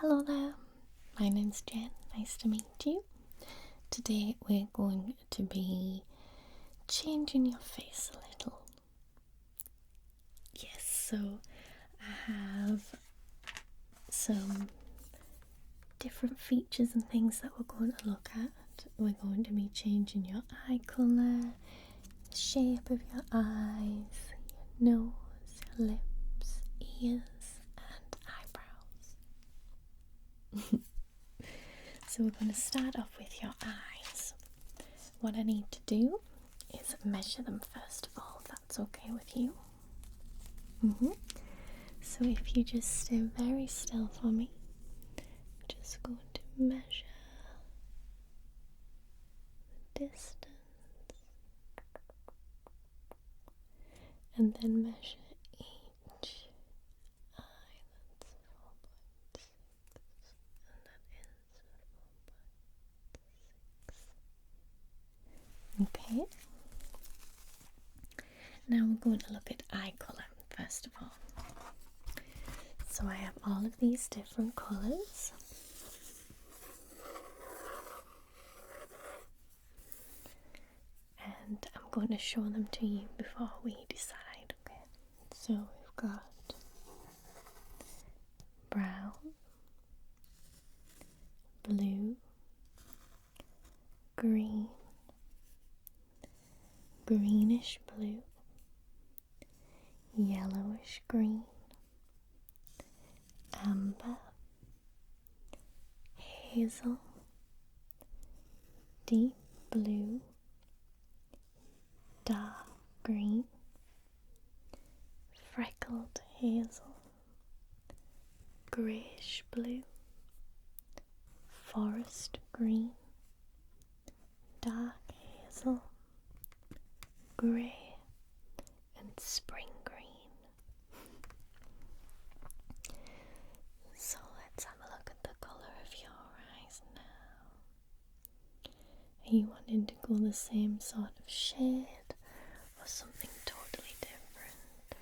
Hello there, my name's Jen, nice to meet you. Today we're going to be changing your face a little. Yes, so I have some different features and things that we're going to look at. We're going to be changing your eye colour, the shape of your eyes, your nose, your lips, ears and eyebrows. So we're going to start off with your eyes. What I need to do is measure them first of all, if that's okay with you. So if you just stay very still for me, I'm just going to measure the distance and then measure each eye. That's 4.6 and that is 4.6. Okay. Now we're going to look at eye colour first of all. So I have all of these different colours. And I'm going to show them to you before we decide, okay? So we've got brown, blue, green, greenish blue, yellowish green, amber, hazel, deep blue, dark green, freckled hazel, greyish blue, forest green, dark hazel, grey and spring green. So let's have a look at the colour of your eyes now. Are you wanting to go the same sort of shade or something totally different?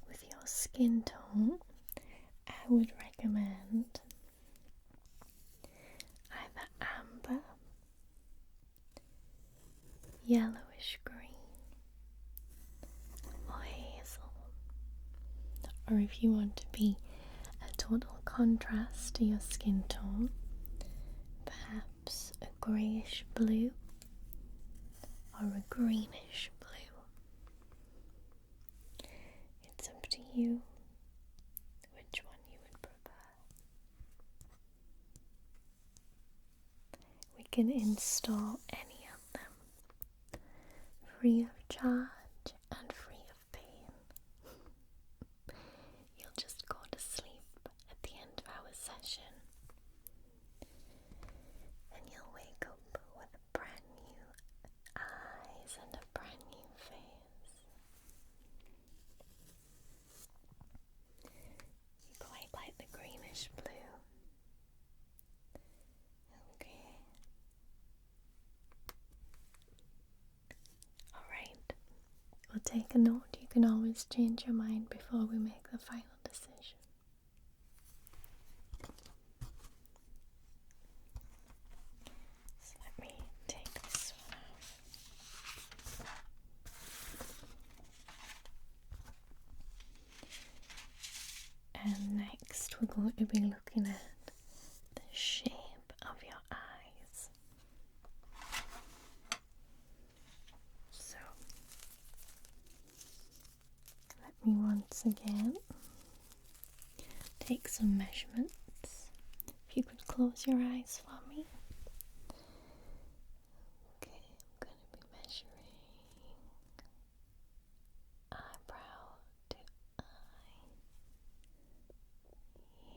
With your skin tone, I would recommend either amber, yellowish green, or hazel. Or if you want to be a total contrast to your skin tone, perhaps a greyish blue or a greenish blue. It's up to you which one you would prefer. We can install any of them free of charge and free of pain. You'll just go to sleep at the end of our session and you'll wake up with brand new eyes and a brand new face. You quite like the greenish blue. Okay. Alright. We'll take a note. You can always change your mind before we make the final decision. So let me take this one off. And next we're going to be looking at the shape of your eyes. So let me once again take some measurements. If you could close your eyes for me. Okay, I'm going to be measuring eyebrow to eye.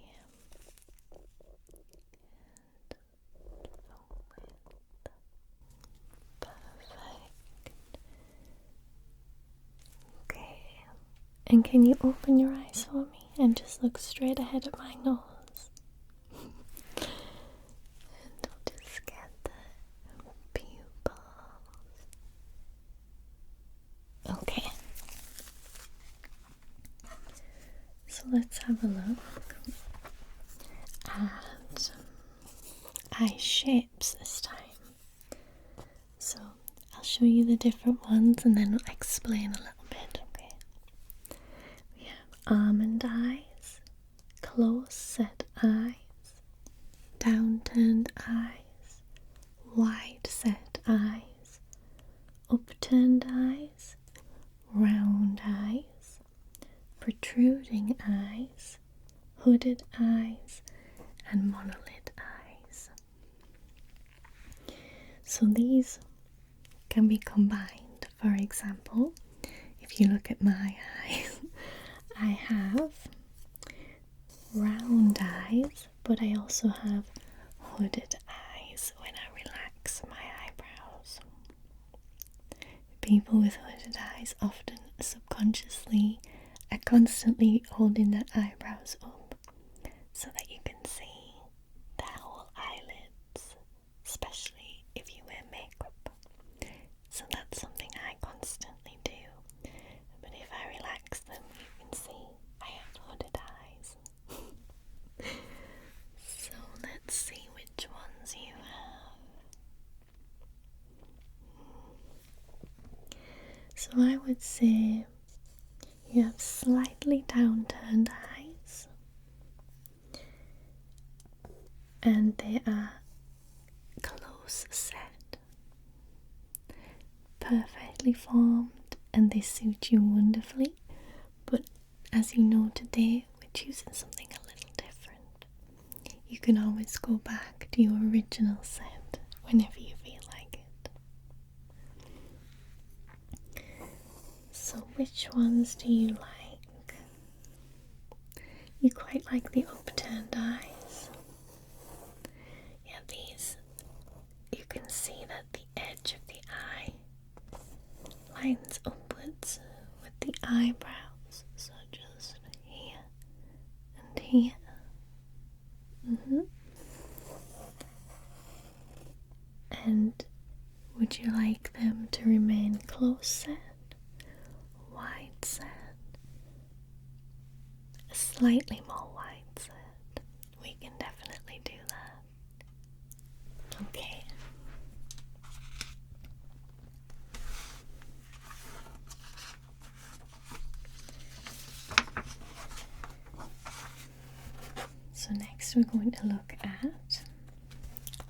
Yeah. And thumb width. Perfect. Okay. And can you open your eyes for me and just look straight ahead at my nose? And I'll just get the pupils. Okay. So So let's have a look at eye shapes this time. So I'll show you the different ones and then I'll explain a little bit, okay? We have almond eyes, close set eyes, downturned eyes, wide set eyes, upturned eyes, round eyes, protruding eyes, hooded eyes, and monolid eyes. So these can be combined. For example, if you look at my eyes, I have round eyes, but I also have hooded eyes when I relax my eyebrows. People with hooded eyes often subconsciously are constantly holding their eyebrows up so that you can see the whole eyelids, especially if you wear makeup. So that's something I constantly do. But if I relax them, you can see I have hooded eyes. So let's see which ones you have. So I would say you have slightly downturned eyes, and they are close set, perfectly formed, and they suit you wonderfully. But as you know, today we're choosing something a little different. You can always go back to your original set whenever you feel like it. So which ones do you like? You quite like the upturned eyes. Yeah, these, you can see that the edge of the eye lines upwards with the eyebrows, so just here and here. And would you like them to remain close set, wide set, slightly more wide set? We can definitely do that. Okay. So next we're going to look at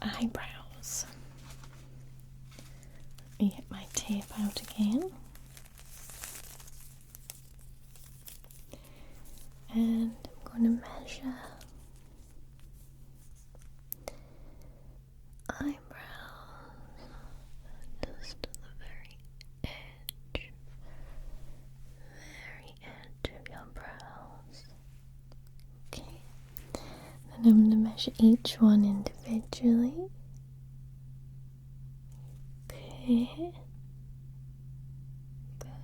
eyebrows. Let me get my tape out again. And I'm going to measure eyebrows just to the very edge of your brows. Okay. Then I'm going to measure each one individually. Okay.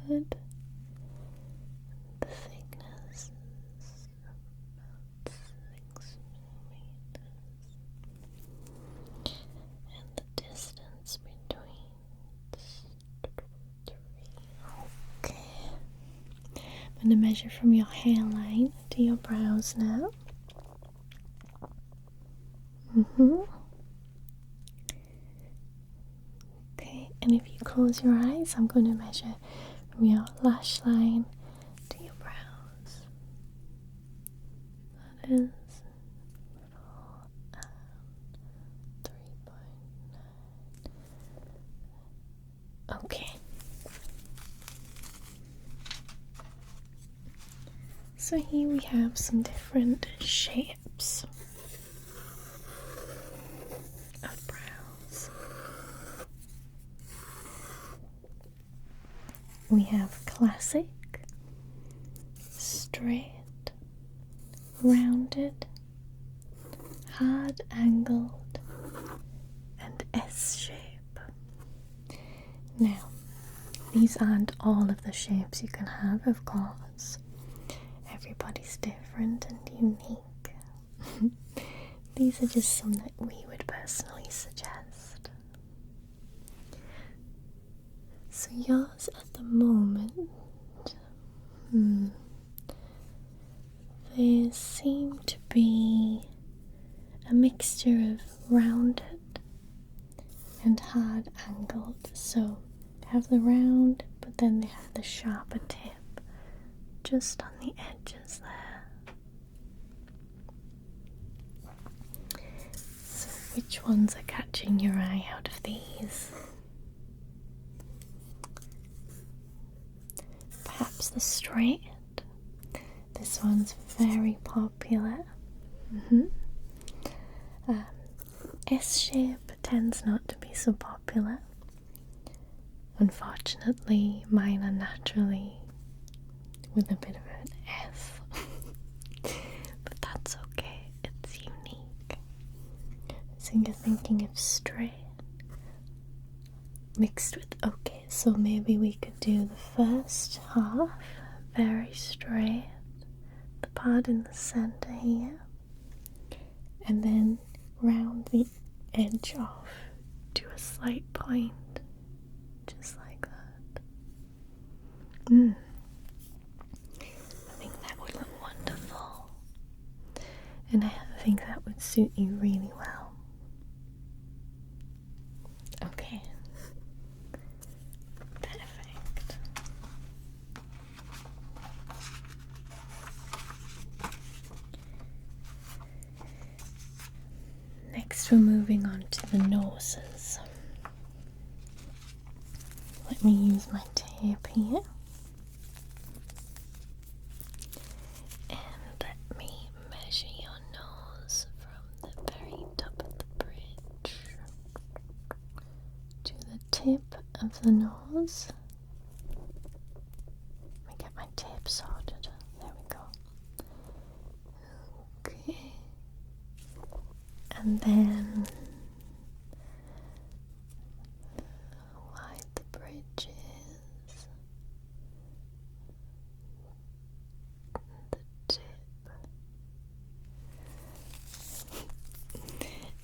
Good. The thickness is about 6 millimeters. And the distance between 3. Okay. I'm going to measure from your hairline to your brows now. Okay, and if you close your eyes, I'm going to measure from your lash line to your brows. That is 4 and 3.9. Okay. So here we have some different shapes of brows. We have classic, straight, rounded, hard angled, and S shape. Now, these aren't all of the shapes you can have, of course. Everybody's different and unique. These are just some that we would personally suggest. So yours at the moment, angled. So they have the round, but then they have the sharper tip just on the edges there. So which ones are catching your eye out of these? Perhaps the straight. This one's very popular. S shape tends not to be so popular. Unfortunately, mine are naturally with a bit of an S. But that's okay, it's unique. So you're thinking of straight mixed with, okay, so maybe we could do the first half very straight, the part in the center here, and then round the edge off to a slight point, just like that. I think that would look wonderful, and I think that would suit you really well. Okay. Perfect. Next, we're moving on to the noses. Let me use my tape here. And let me measure your nose from the very top of the bridge to the tip of the nose. Let me get my tape sorted. There we go. Okay. And then how wide the bridge is. The tip.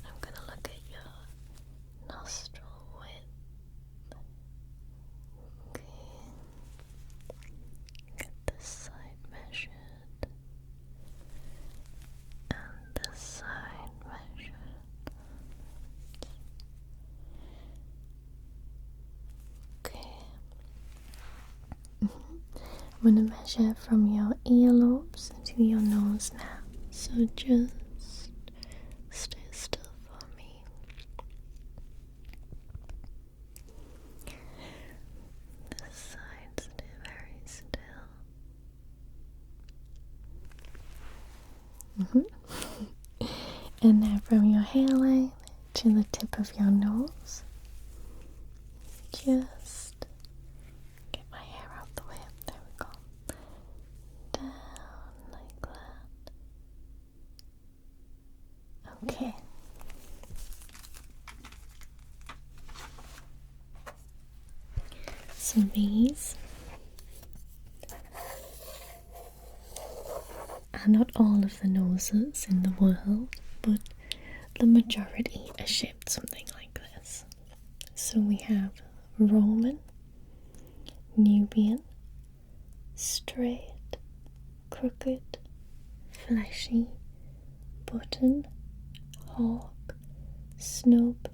I'm gonna look at your nostril width. Okay. Get this side measured. And this side measured. Okay. I'm going to measure from your earlobes to your nose now. So just stay still for me. This side, stay very still. And now from your hairline to the tip of your nose. Just get my hair out the way. There we go. Down like that. Okay. So these are not all of the noses in the world, but the majority are shaped something like this. So we have Roman, Nubian, straight, crooked, fleshy, button, hawk, snub,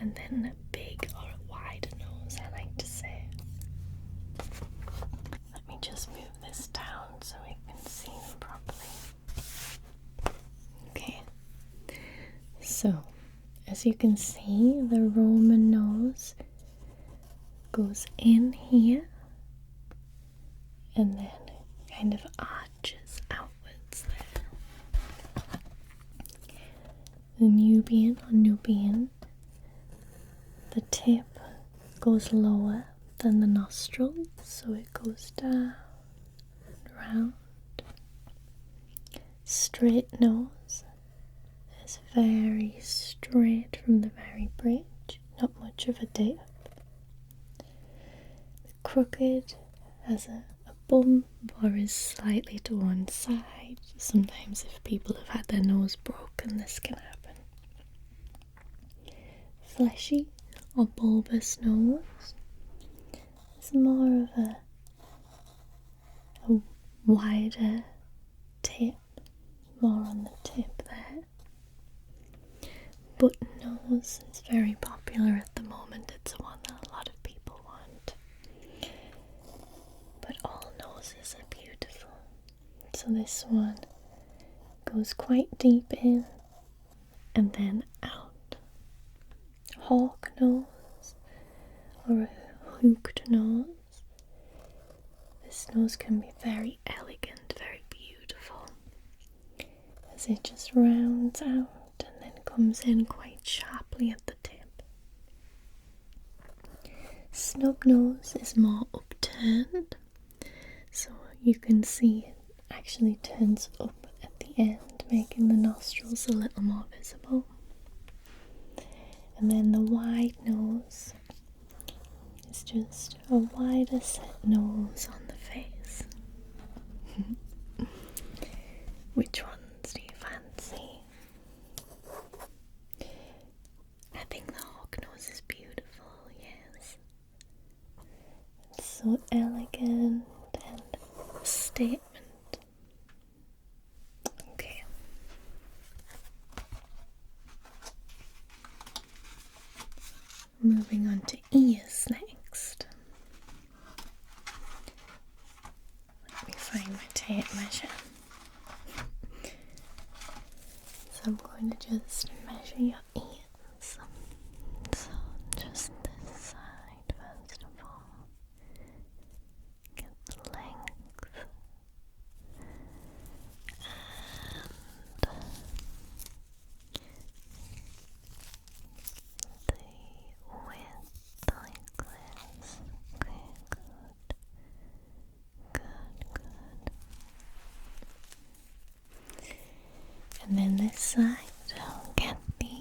and then a big or a wider nose, I like to say. Let me just move this down so we can see them properly. Okay, so as you can see, the Roman nose goes in here and then kind of arches outwards there. The Nubian or Nubian, the tip goes lower than the nostril, so it goes down and round. Straight nose is very straight from the very bridge, not much of a dip. The crooked has a bump or is slightly to one side. Sometimes if people have had their nose broken, this can happen. Fleshy or bulbous nose is more of a wider tip, more on the tip there. button nose is very popular at the moment. It's the one that a lot of people want. But all noses are beautiful. So this one goes quite deep in and then out. Hawk nose or a hooked nose. This nose can be very elegant, very beautiful, as it just rounds out and then comes in quite sharply at the tip. Snub nose is more upturned, so you can see it actually turns up at the end, making the nostrils a little more visible. And then the wide nose is just a wider set nose on the face. Which ones do you fancy? I think the hawk nose is beautiful, yes. It's so elegant and a statement. Okay. Moving on to ears next. Let me find my tape measure. So I'm going to just measure your ears. So just this side first of all. Get the length and the width like this. Okay, good. And then this side, I'll get the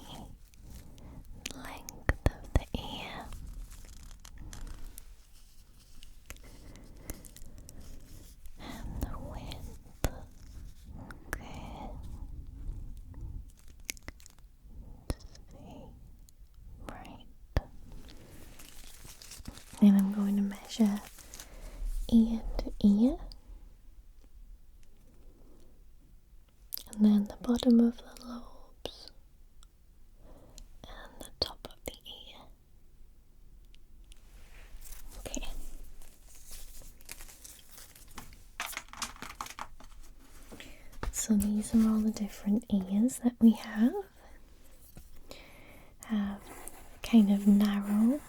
length of the ear. And the width. Okay. Just be right. And I'm going to measure ear to ear. And then the bottom of the lobes and the top of the ear. Okay. So these are all the different ears that we have. Have kind of narrow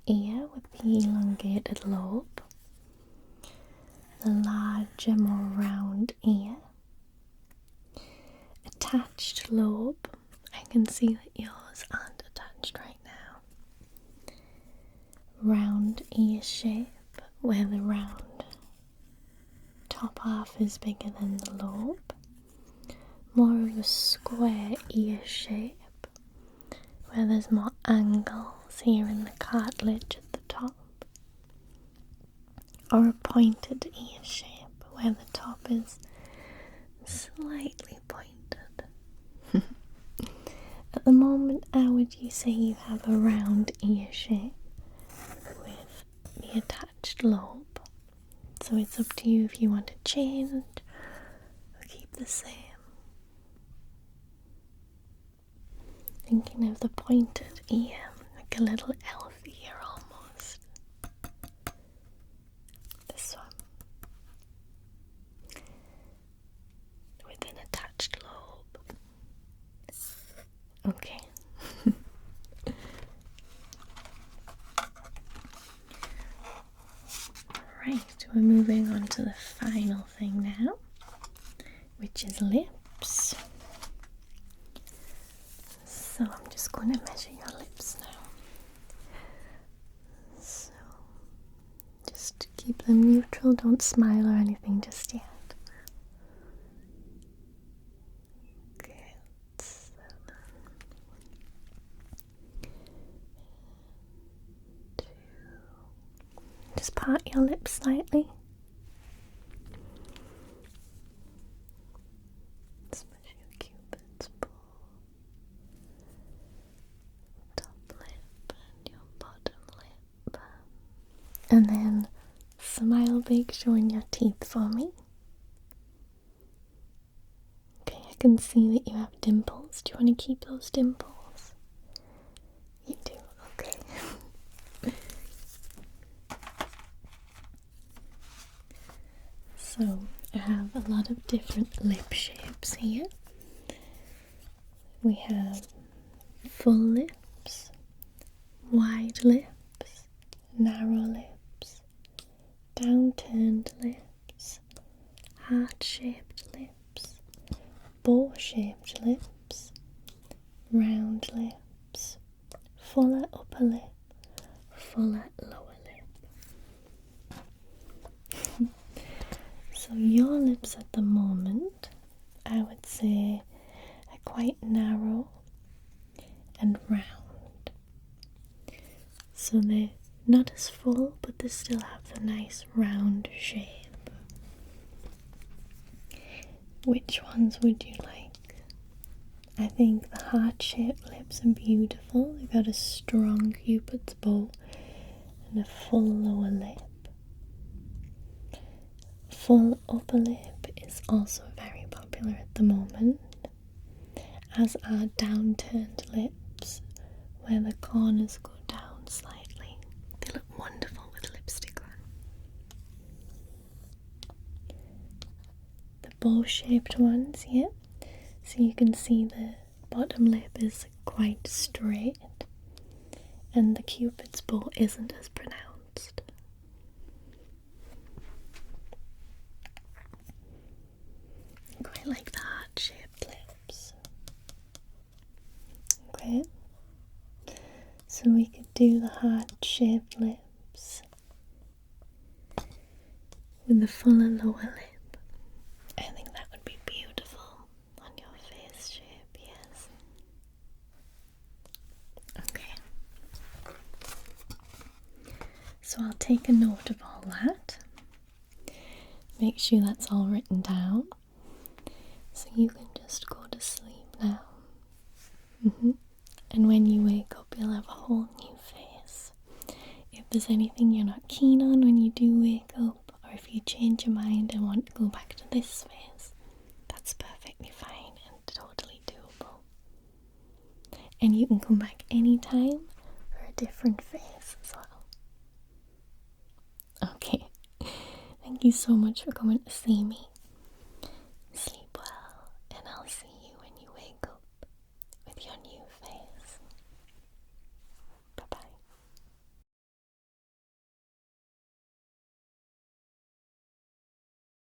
ear with the elongated lobe. The larger, more round ear. Attached lobe. I can see that yours aren't attached right now. Round ear shape, where the round top half is bigger than the lobe. More of a square ear shape, where there's more angles here in the cartilage at the top. Or a pointed ear shape, where the top is slightly pointed. At the moment, how would you say you have a round ear shape with the attached lobe? So it's up to you if you want to change or keep the same. Thinking of the pointed ear, like a little elf ear almost. This one. With an attached lobe. Okay. Alright, we're moving on to the final thing now, which is lips. So I'm just going to measure your lips now. So just keep them neutral, don't smile or anything just yet. Just part your lips slightly. Smash your cupid's bow, top lip and your bottom lip. And then smile big, showing your teeth for me. Okay, I can see that you have dimples. Do you want to keep those dimples? So I have a lot of different lip shapes here. We have full lips, wide lips, narrow lips, downturned lips, heart-shaped lips, bow-shaped lips, round lips, fuller upper lip, fuller lower lip. So your lips at the moment, I would say, are quite narrow and round. So they're not as full, but they still have a nice round shape. Which ones would you like? I think the heart-shaped lips are beautiful. They've got a strong cupid's bow and a full lower lip. Full upper lip is also very popular at the moment, as are downturned lips, where the corners go down slightly. They look wonderful with lipstick on. The bow-shaped ones, yeah. So you can see the bottom lip is quite straight, and the cupid's bow isn't as pronounced. I quite like the heart-shaped lips. Okay, so we could do the heart-shaped lips with the fuller lower lip. I think that would be beautiful on your face shape, yes. Okay, so I'll take a note of all that. Make sure that's all written down, so you can just go to sleep now. And when you wake up, you'll have a whole new face. If there's anything you're not keen on when you do wake up, or if you change your mind and want to go back to this face, that's perfectly fine and totally doable. And you can come back anytime for a different face as well. Okay, thank you so much for coming to see me.